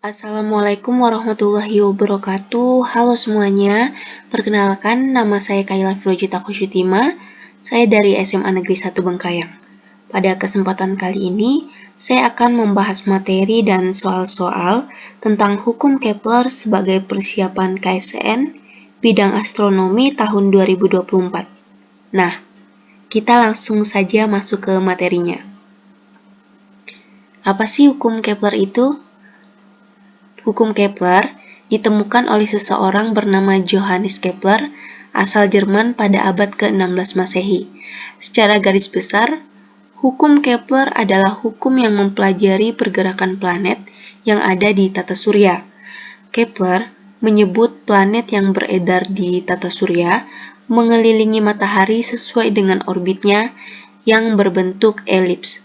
Assalamualaikum warahmatullahi wabarakatuh. Halo semuanya, perkenalkan nama saya Kayla Filojita Kushutima. Saya dari SMA Negeri 1 Bengkayang. Pada kesempatan kali ini, saya akan membahas materi dan soal-soal tentang hukum Kepler sebagai persiapan KSN bidang astronomi tahun 2024. Nah, kita langsung saja masuk ke materinya. Apa sih hukum Kepler itu? Hukum Kepler ditemukan oleh seseorang bernama Johannes Kepler, asal Jerman pada abad ke-16 Masehi. Secara garis besar, hukum Kepler adalah hukum yang mempelajari pergerakan planet yang ada di tata surya. Kepler menyebut planet yang beredar di tata surya mengelilingi matahari sesuai dengan orbitnya yang berbentuk elips.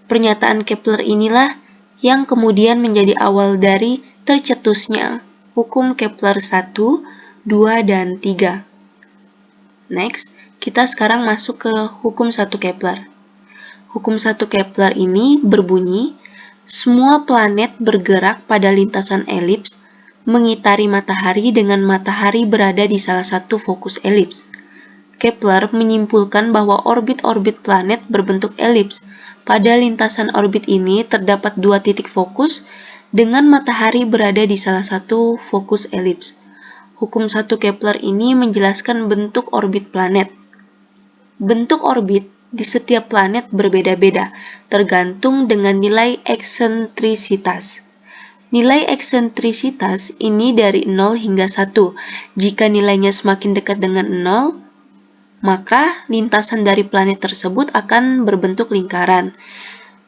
Pernyataan Kepler inilah yang kemudian menjadi awal dari tercetusnya hukum Kepler 1, 2, dan 3. Next, kita sekarang masuk ke hukum 1 Kepler. Hukum 1 Kepler ini berbunyi, semua planet bergerak pada lintasan elips mengitari matahari dengan matahari berada di salah satu fokus elips. Kepler menyimpulkan bahwa orbit-orbit planet berbentuk elips. Pada lintasan orbit ini terdapat dua titik fokus dengan matahari berada di salah satu fokus elips. Hukum 1 Kepler ini menjelaskan bentuk orbit planet. Bentuk orbit di setiap planet berbeda-beda, tergantung dengan nilai eksentrisitas. Nilai eksentrisitas ini dari 0 hingga 1. Jika nilainya semakin dekat dengan 0, maka lintasan dari planet tersebut akan berbentuk lingkaran.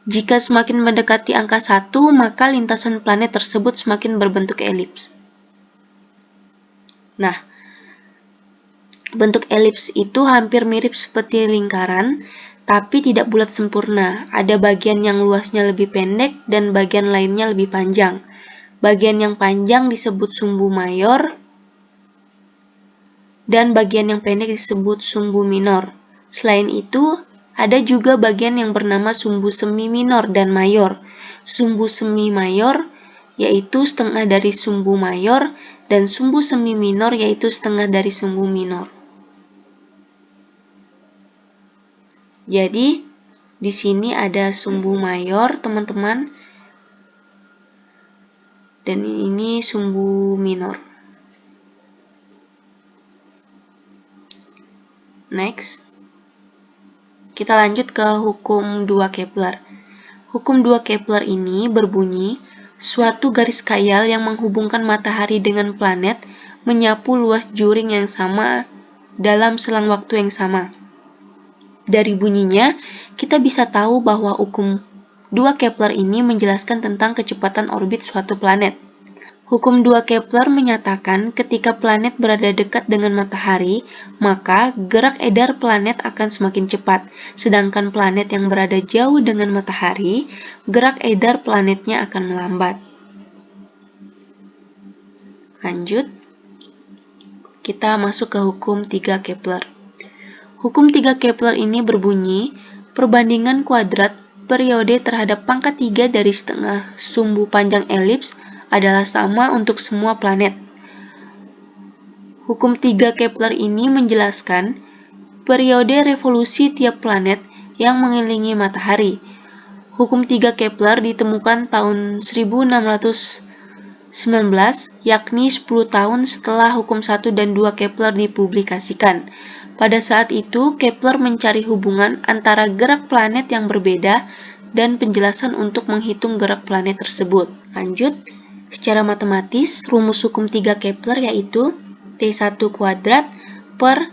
Jika semakin mendekati angka 1, maka lintasan planet tersebut semakin berbentuk elips. Nah, bentuk elips itu hampir mirip seperti lingkaran, tapi tidak bulat sempurna. Ada bagian yang luasnya lebih pendek dan bagian lainnya lebih panjang. Bagian yang panjang disebut sumbu mayor, dan bagian yang pendek disebut sumbu minor. Selain itu, ada juga bagian yang bernama sumbu semi minor dan mayor. Sumbu semi mayor yaitu setengah dari sumbu mayor, dan sumbu semi minor yaitu setengah dari sumbu minor. Jadi, di sini ada sumbu mayor, teman-teman, dan ini sumbu minor. Next, kita lanjut ke hukum 2 Kepler. Hukum 2 Kepler ini berbunyi, suatu garis khayal yang menghubungkan matahari dengan planet menyapu luas juring yang sama dalam selang waktu yang sama. Dari bunyinya, kita bisa tahu bahwa hukum 2 Kepler ini menjelaskan tentang kecepatan orbit suatu planet. Hukum 2 Kepler menyatakan ketika planet berada dekat dengan matahari, maka gerak edar planet akan semakin cepat, sedangkan planet yang berada jauh dengan matahari, gerak edar planetnya akan melambat. Lanjut, kita masuk ke hukum 3 Kepler. Hukum 3 Kepler ini berbunyi, perbandingan kuadrat periode terhadap pangkat 3 dari setengah sumbu panjang elips adalah sama untuk semua planet. Hukum 3 Kepler ini menjelaskan periode revolusi tiap planet yang mengelilingi matahari. Hukum 3 Kepler ditemukan tahun 1619, yakni 10 tahun setelah hukum 1 dan 2 Kepler dipublikasikan. Pada saat itu, Kepler mencari hubungan antara gerak planet yang berbeda dan penjelasan untuk menghitung gerak planet tersebut. Lanjut, secara matematis, rumus hukum 3 Kepler yaitu T1 kuadrat per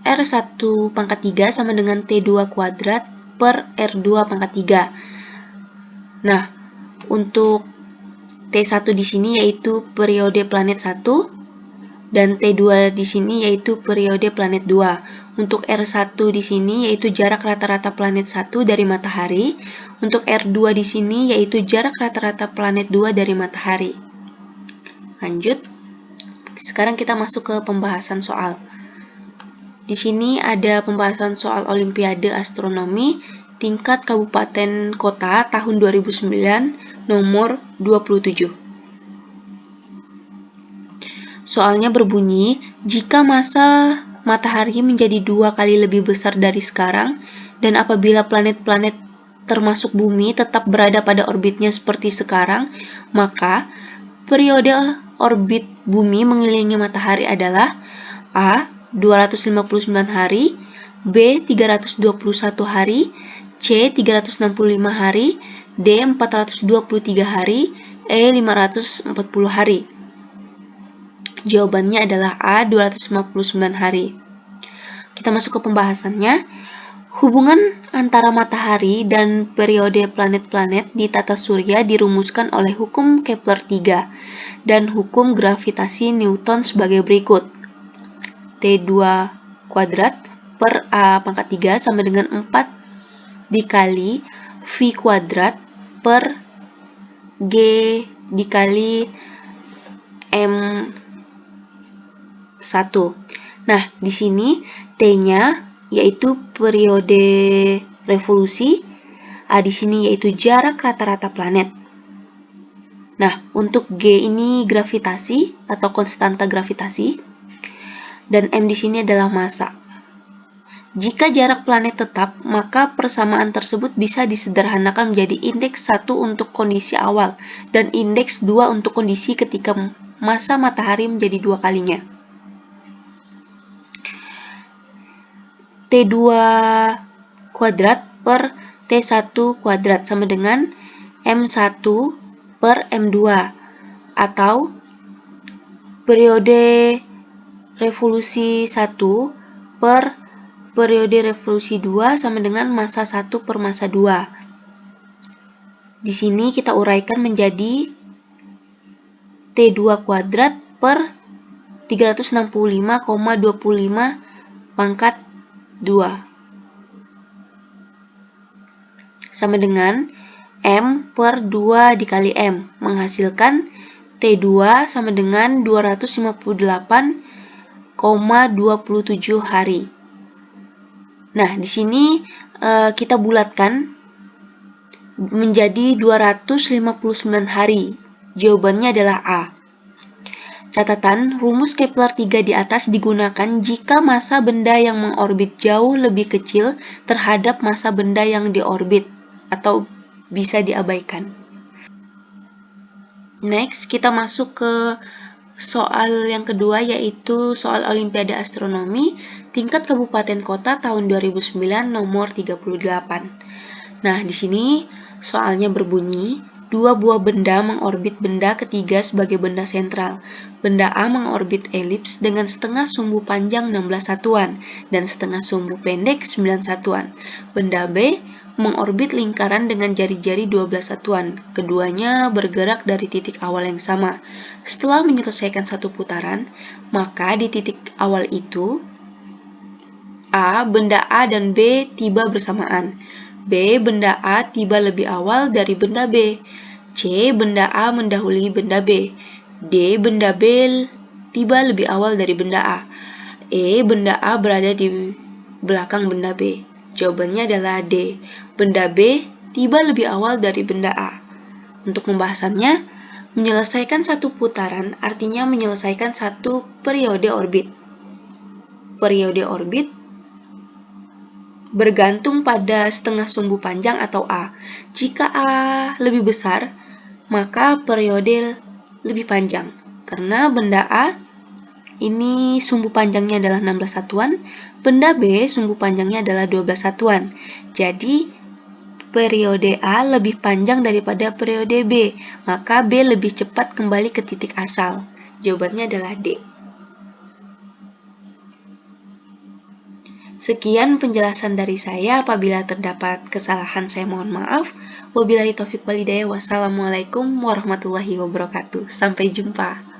R1 pangkat 3 sama dengan T2 kuadrat per R2 pangkat 3. Nah, untuk T1 di sini yaitu periode planet 1, dan T2 di sini yaitu periode planet 2. Untuk R1 di sini yaitu jarak rata-rata planet 1 dari matahari. Untuk R2 di sini yaitu jarak rata-rata planet 2 dari matahari. Lanjut. Sekarang kita masuk ke pembahasan soal. Di sini ada pembahasan soal Olimpiade Astronomi tingkat kabupaten kota tahun 2009 nomor 27. Soalnya berbunyi, jika massa matahari menjadi 2 kali lebih besar dari sekarang, dan apabila planet-planet termasuk bumi tetap berada pada orbitnya seperti sekarang, maka periode orbit bumi mengelilingi matahari adalah A. 259 hari, B. 321 hari, C. 365 hari, D. 423 hari, E. 540 hari. Jawabannya adalah A. 259 hari. Kita masuk ke pembahasannya. Hubungan antara matahari dan periode planet-planet di tata surya dirumuskan oleh hukum Kepler 3 dan hukum gravitasi Newton sebagai berikut. T2 kuadrat per A pangkat 3 sama dengan 4 dikali V kuadrat per G dikali M1. Nah, di sini T-nya yaitu periode revolusi, A di sini yaitu jarak rata-rata planet. Nah, untuk G ini gravitasi atau konstanta gravitasi, dan M di sini adalah massa. Jika jarak planet tetap, maka persamaan tersebut bisa disederhanakan menjadi indeks 1 untuk kondisi awal dan indeks 2 untuk kondisi ketika massa matahari menjadi 2 kalinya. T2 kuadrat per T1 kuadrat sama dengan M1 per M2 atau periode revolusi 1 per periode revolusi 2 sama dengan massa 1 per massa 2. Di sini kita uraikan menjadi T2 kuadrat per 365,25 pangkat 2 sama dengan M per 2 dikali M, menghasilkan T2 sama dengan 258,27 hari. Nah, di sini kita bulatkan menjadi 259 hari. Jawabannya adalah A. Catatan, rumus Kepler 3 di atas digunakan jika massa benda yang mengorbit jauh lebih kecil terhadap massa benda yang diorbit, atau bisa diabaikan. Next, kita masuk ke soal yang kedua, yaitu soal Olimpiade Astronomi tingkat kabupaten kota tahun 2009 nomor 38. Nah, di sini soalnya berbunyi, dua buah benda mengorbit benda ketiga sebagai benda sentral. Benda A mengorbit elips dengan setengah sumbu panjang 16 satuan dan setengah sumbu pendek 9 satuan. Benda B mengorbit lingkaran dengan jari-jari 12 satuan. Keduanya bergerak dari titik awal yang sama. Setelah menyelesaikan satu putaran, maka di titik awal itu A, benda A dan B tiba bersamaan. B, benda A tiba lebih awal dari benda B. C, benda A mendahului benda B. D, benda B tiba lebih awal dari benda A. E, benda A berada di belakang benda B. Jawabannya adalah D. Benda B tiba lebih awal dari benda A. Untuk pembahasannya, menyelesaikan satu putaran artinya menyelesaikan satu periode orbit. Periode orbit bergantung pada setengah sumbu panjang atau A. Jika A lebih besar, maka periode lebih panjang. Karena benda A ini sumbu panjangnya adalah 16 satuan, benda B sumbu panjangnya adalah 12 satuan. Jadi, periode A lebih panjang daripada periode B, maka B lebih cepat kembali ke titik asal. Jawabannya adalah D. Sekian penjelasan dari saya. Apabila terdapat kesalahan, saya mohon maaf. Wabillahi taufiq wal hidayah. Wassalamualaikum warahmatullahi wabarakatuh. Sampai jumpa.